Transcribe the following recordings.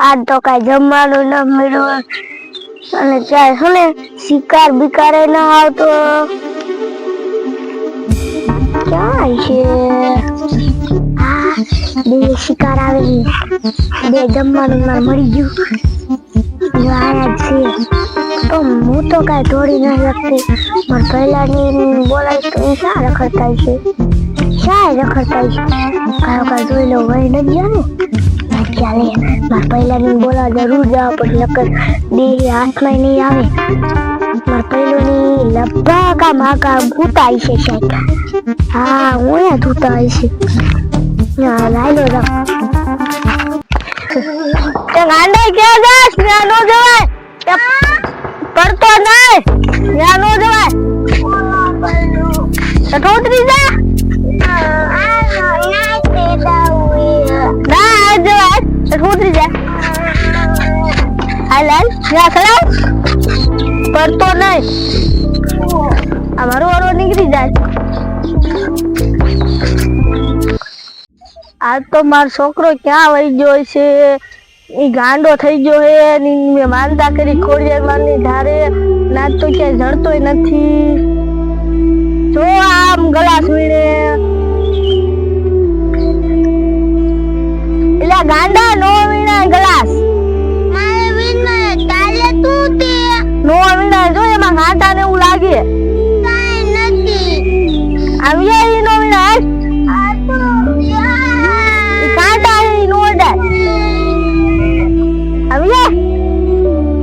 આજ તો કઈ જમવાનું ન મળ્યું અને ક્યાંય છે ને શિકાર બિકારે ન આવતો. ક્યાં છે? બે શિકાર આવી, બે જમવાનું મારે મળી ગયું. જો આયા જ છે તો હું તો કઈ દોડી ન શકતી. મારે પહેલાની બોલાય તો શા રખડતા છે, કાયો જોઈ લો વહી ન ગયા ને. ચાલે મારે પહેલાની બોલા જરૂર જવા પડે, નકર બે હાથમાં નહીં આવે. મારે પહેલોની લગભગ આ માગા ભૂતા છે સાહેબ. હા હું અહીંયા ધૂતા છે. લાયલો જા તે ગાંડા ક્યાં જાસ? ત્યાં નો જવાય, પડતો નહીં, ત્યાં નો જવાય. ઠોતરી જા ઠોતરી જા. હાલ હાલ ત્યાં ખડાવ, પડતો નહીં. અમારો વારો નીકળી જાય. આજ તો મારો છોકરો ક્યાં વહી ગયો છે? એ ગાંડો થઈ ગયો હે. મેં માનતા કરી ખોડિયાર માની ધારે, નાચ તો ક્યાંય જડતોય નથી. જો આમ ગલાસ વીણે એટલે ગાંડા નો વીણા ગ્લાસ. મારે વીણા તાલે તું તે નો વીણા. જો એમાં ગાંડા ને એવું લાગે કાઈ નથી. આવી ઈ નો વીણા. આ તો ગાંડા ઈ નો ડર. આવી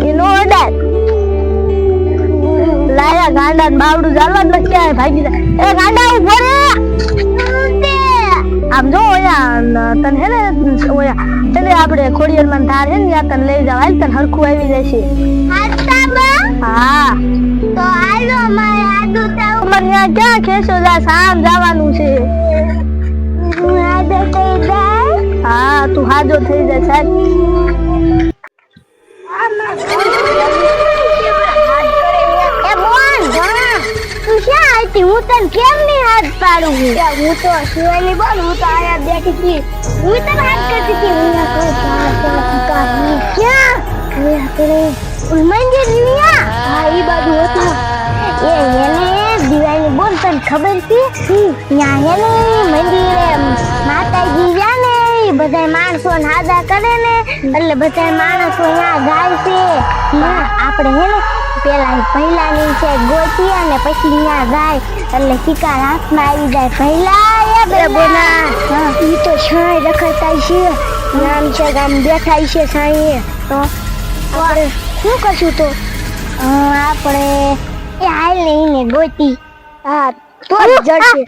ઈ નો ડર. લાયા ગાંડા ને બાવડું ચાલવા જ નથી ક્યાંય ભાગી જાય. એ ગાંડા ઉભો રે. આમ જો ઓયા તને હે ને ઓયા એટલે આપણે ખોડિયાર માં ધાર હે ને ત્યાં તને લઈ જાવ. હાલ તને હરખું આવી જશે. હા તો હાલો મારે આદુ તાવ મને ત્યાં ક્યાં ખેસો જા સામ જવાનું છે. આદુ થઈ જાય. હા તું હાજો થઈ જાય સાહેબ. એ બોલ તું ક્યાં હતી? હું તને કેમ નહીં હાથ પાડું? હું તો શિવાની બોલ, હું તો આયા બેઠી હતી. હું તને હાથ કરતી હતી. મંદિર હા ઈ બાજુ હતા. એ એને દિવાળી બોલ તને ખબર છે? ત્યાં એને મંદિરે માતાજી ગયા ને બધા માણસો હાજા કરે ને એટલે બધા માણસો ત્યાં જાય છે. આપણે હે ને પેલા પહેલાની છે ગોતી અને પછી ત્યાં જાય એટલે શિકાર હાથમાં આવી જાય. પહેલા એ બોના ઈ તો છાય રખડતા છે. નામ છે ગામ બેઠા છે સાંઈએ. તો આપણે શું કરશું? તો આપણે એ હાલ ને ગોતી. હા તો જડશે.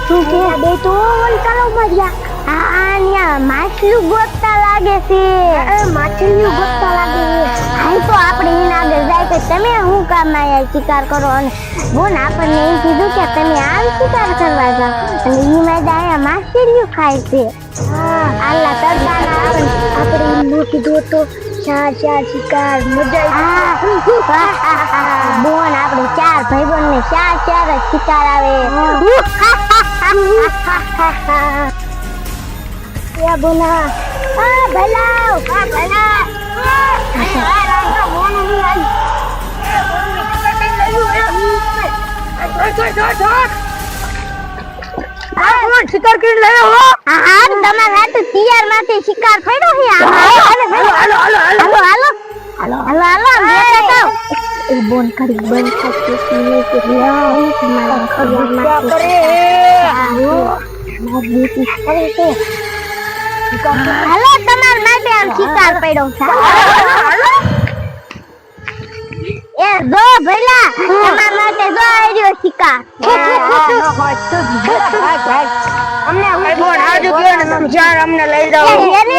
તું કે બે તો વલકાલો મર્યા. આ ન્યા માછલું ગોતતા લાગે છે. માછલું ગોતતા લાગે છે. હાલ તો આપણે એના આગળ જાય કે તમે શું કામ આયા શિકાર કરો? અને બોન આપણને એમ કીધું કે તમે આમ શિકાર કરવા જાઓ અને ઈ મેદા આયા માછલીઓ ખાય છે. આલા તડકાના આપણે એમ ન કીધું તો ચાર શિકાર મજા આવી. બોન આપણે ચાર ભાઈબંધ ને ચાર જ શિકાર આવે. Ya bola. Balau. Balau. શિકાર કરી લાવ્યો હો. હા તમારા હાથ તૈયાર માંથી શિકાર પડ્યો છે. હાલો એ બોન કરી બંધ થતી છે કે લાવ તમારા ખબર માંથી હાલો તમાર માટે આમ શિકાર પડ્યો છે. એ જો ભઈલા તમાર માટે જો આર્યો શિકાર. અમને હું બોલ આવજો કે તમે ચાર અમને લઈ જાઓ. એને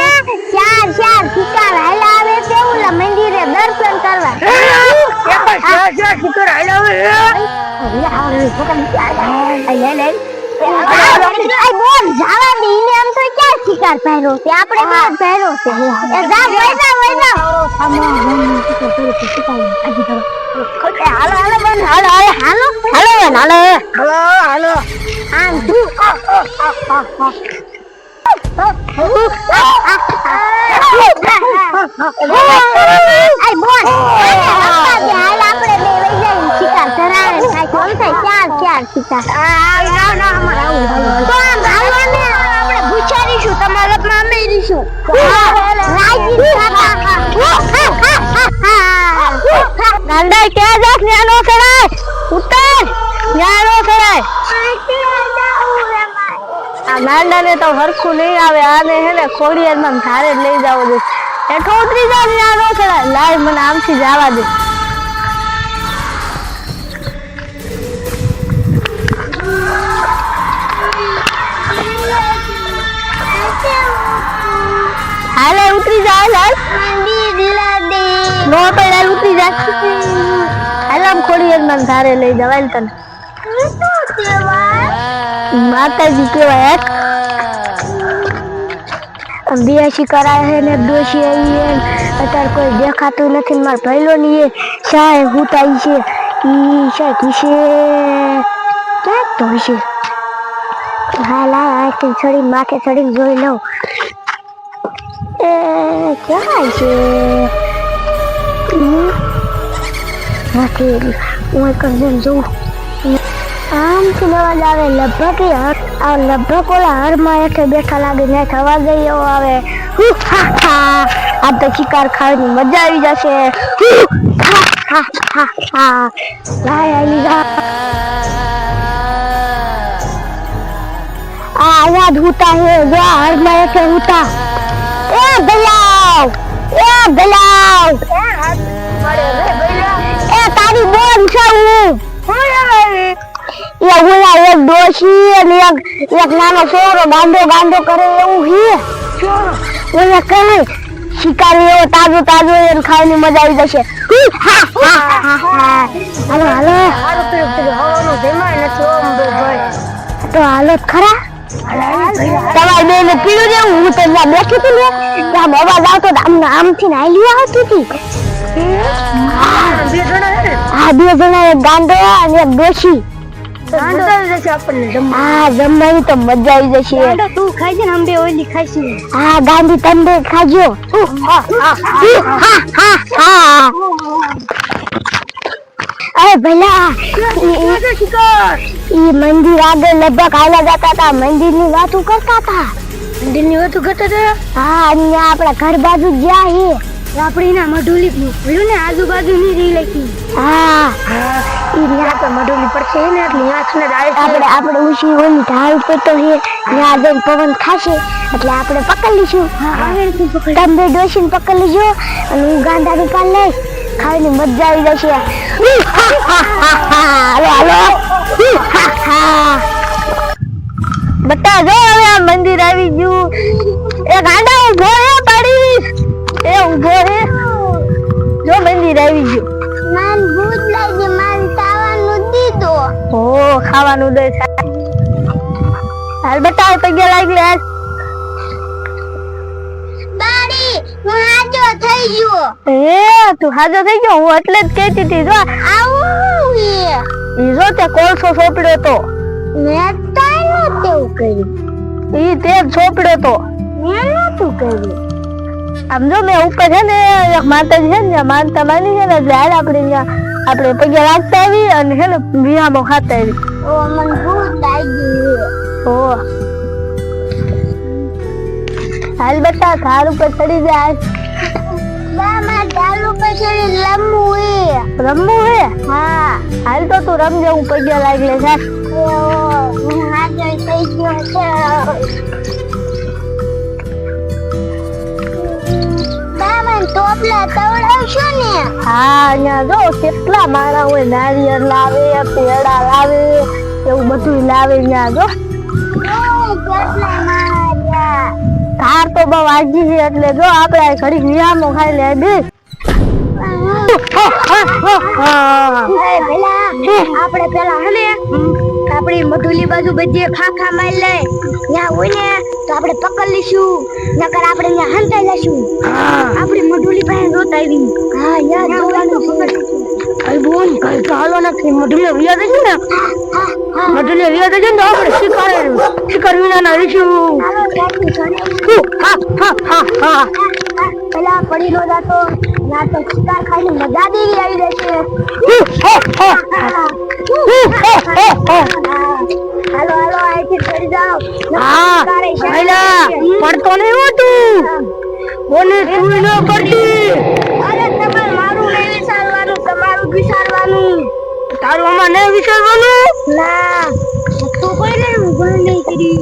ચાર શિકાર હાલા આવે છે ઓલા મંદિરે દર્શન કરવા. ચાર શિકાર હાલા આવે. લે બોલ જાવા દે ને. આમ તો ક્યાં શિકાર પહેર્યો છે? આપણે બાદ પહેર્યો છે. એ જા વઈના હાલો આઈ બોલ હાલ આપણે બે લઈ જઈએ શિકાર ધરાવે થાય કોણ થાય ચાર શિકાર ના અમાર આવું તો હાલવાને આપણે ભૂચારીશું તમારા માં અમે રહીશું રાજી ગાંડા ક્યાં જાસ ન્યાનો સરાય ઉત્તર ન્યાનો સરાય આ ગાંડાને તો હરખું નહીં આવે આને હે ને ખોડિયારમાં ધારે લઈ જાવ દે એઠો ઉતરી જા ન્યાનો સરાય લાય મને આમથી જવા દે હાલે ઉતરી જા હાલ નો પડે ઉતરી જા હાલમ ખોડિયારમાં ધારે લઈ જવાય તને માતાજી કેવાય બેસી કરાય હે ને ડોશી આવી હે અત્યારે કોઈ દેખાતું નથી માર ભઈલો ની એ સાય હુતાઈ છે ઈ સાય કિશે ક્યાં તો છે હાલ આ ચડી માથે ચડી જોઈ લઉં એ ક્યાં છે નથી હું કરજન જોઉં આમ થી અવાજ આવે લગભગ આ લગભગ ઓલા હરમાં હેઠે બેઠા લાગે ને થવા ગઈ એવો આવે આ તો શિકાર ખાવાની મજા આવી જશે આઝાદ હુતા હે જો હરમાં હેઠે હુતા એ ગલાવ એ તારી બોન છે હું ઓલા એક ડોશી અને એક નાનો છોરો ગાંડો કરે એવું હે ઓલા કહે શિકારી એવો તાજો એને ખાવાની મજા આવી જશે હાલો તો હાલો ખરા તમારી બેન પીળું દેવું હું તો ત્યાં બેઠી હતી ને ત્યાં અવાજ આવતો આમથી ને આલી આવતી હતી હા બે જણા એક ગાંડો અને એક ડોશી જમવાની તો મજા આવી જશે તું ખાઈ છે ને અમે ઓલી ખાઈશું હા ગાંધી તમે ખાજો અરે ભલા ઈ મંદિર આગળ લગભગ હાલા જતા હતા મંદિરની વાતો કરતા હતા હા અહીંયા આપણા ઘર બાજુ જ્યાં હે આપણે એના મઢોલી ભૂલ્યું ને આજુબાજુ ની રી લખી હા મઢોલી પડશે ને એટલે આપણે ઉછી ઓલી ઢાળ ઉપર તો હે ત્યાં જઈને પવન ખાશે એટલે આપણે પકડી લઈશું તમે ડોશીને પકડી લેજો અને હું ગાંડા રૂપા લઈશ ખાવાની મજા આવી જશે હાલો બતા જો હવે આ મંદિર આવી ગયું એ ગાંડા ઉભો રે પાડીશ એ ઉભો રે જો મંદિર આવી ગયું માન ભૂત લાગી માન ખાવાનું દીધો ઓ ખાવાનું દે હાલ બતા પગે લાગી લે દાદી હું હાજો થઈ ગયો તું હાજો થઈ ગયો હું એટલે જ કહેતી હતી જો આવું ઈ જો તે કોલસો સોપડ્યો તો મેં તાઈ નતું કર્યું ઈ તે સોપડ્યો તો મેં નતું કર્યું આમ જો મેં ઉપર છે ને એક માતાજી છે ને માનતા માની છે ને એટલે હાલ આપણે પગે રાખતા આવી અને છે ને વિહામાં ખાતા આવી ઓ મન ભૂત લાગી ઓ હાલ બતા ધાર ઉપર ચડી જાય મામા ધાર ઉપર ચડી રમવું હે હા હાલ તો તું રમજે હું પગે લાગી લે જા હું હાજર થઈ ગયો છે ટોપલા તવડાવશો ને હા અહીંયા જો કેટલા માણા હોય નારિયેળ લાવે પેડા લાવે એવું બધું લાવે અહીંયા જો કેટલા માણા ધાર તો બહુ આજી છે એટલે જો આપણે ઘડી નિયામો ખાઈ લે બે આપણે પેલા હને આપણી મધુલી બાજુ બધી ખાખા મારી લે ત્યાં હોય ને તો આપણે પકડ લઈશું નકર આપણે ત્યાં હંતાઈ લેશું આપણી મધુલી પાસે રોત આવી હા યાર જોવાનું પકડ ભાઈ બોન કઈ ચાલો નથી મધુલી વિયા જશે ને મધુલી વિયા તો જન આપણે શિકાર વિનાના રીશું. પેલા પડી નો જાતો ના તો શિકાર ખાઈને મજા દેવી આવી જશે. હાલો હાલો અહીંથી ચડી જાઓ. પડતો નહીં હોતું બોલે તું ન કરતી. અરે તમારે મારું નહીં વિચારવાનું, તમારું વિચારવાનું. તારું આમાં નહીં વિચારવાનું. ના તું કોઈને ઊભા નહીં કરી.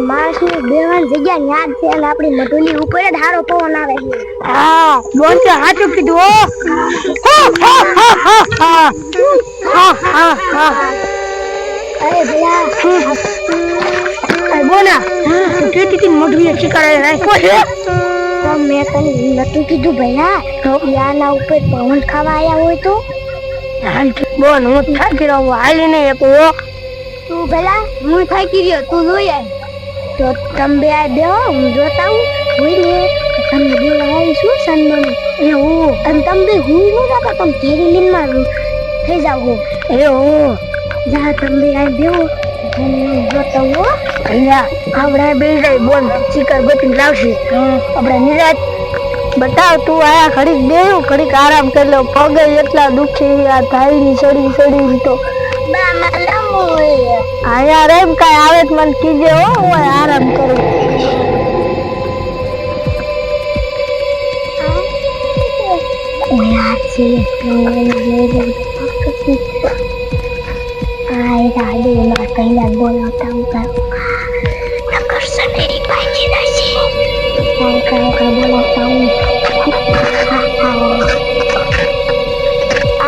માણસની બેવાની જગ્યા યાદ છે અને આપણી મધુલી ઉપર જ હારો પવન આવે છે. હા બોલ તો સાચું કીધું. અરે ભલા બોલા કેટલી મધુલી શિકાર રાખ્યો છે. તો મેં તને નતું કીધું ભલા યાના ઉપર પવન ખાવા આવ્યા હોય તો. બોલ હું થાકી રહ્યો હાલી નહીં એક તું ભલા હું થાકી રહ્યો તું જોઈ આય તો તમે બે બેહો હું જોતા હું હોય ને તમને બે આવીશું સન્માન એવું અને તમે બે હું ન જાતા તમે ઘેરી લીનમાં થઈ જાવ હો એવું જા તમે બે આ બેહો હું જોતા હો અહીંયા આપણે બે જાય બોલ શિકાર ગોતી લાવશે. આપણે નિરાત બતાવ તું આયા ઘડીક બેહું ઘડીક આરામ કરી લો. પગ એટલા દુખી આ થાયની સડી તો આયા રેમ કાંઈ આવે તો મને કીજે હો હું આરામ કરું.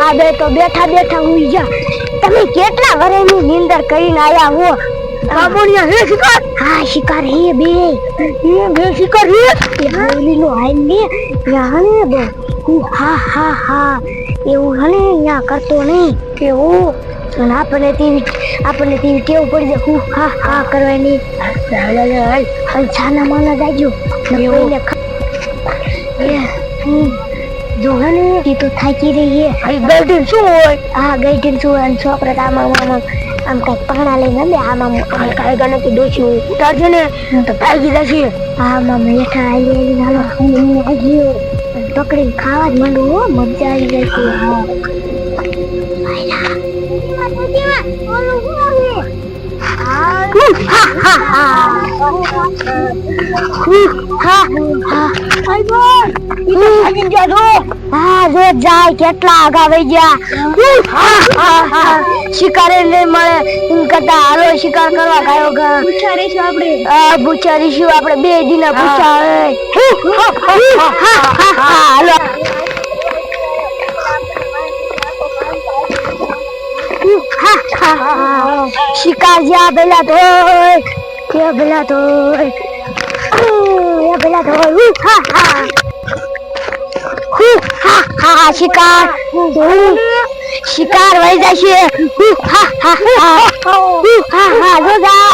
આ બે તો બેઠા બેઠા હુઈ જા. તમે કેટલા વર્ષની નીંદર કરીને આયા હો. બાબુનિયા હે શિકાર. હા શિકાર હે બે શિકાર હે બોલીનો હાઈ ને યા ને બે હા હા હા એવું હને યા કરતો નહીં કેવું અને આપણને તેવી ટેવ પડી જાય હું હા હા કરવાની. હાલ છાના માના જાજો એવું જો હને તી તો થાકી રહી હે. ગઈટીન શું હોય. હા ગઈટીન શું અને છોકરા આમ કઈક પકડા લઈને બે આમાં કાંઈ ગણે કે દોષી હોય ઉતારશે ને તો ભાગી જશે. હા માં હેઠા આવી હાલો ગયો પકડીને ખાવા જ માંડું હો મજા આવી જાય છે. હા જો જાય કેટલા આગા વહી ગયા. શિકારે નહીં મળે એમ કરતા હાલો શિકાર કરવા ગયો પૂછારીશું આપણે બે દિના પૂછા હાલો શિકાર જ્યાં પેલા તો શિકાર વહી જશે. જો જાય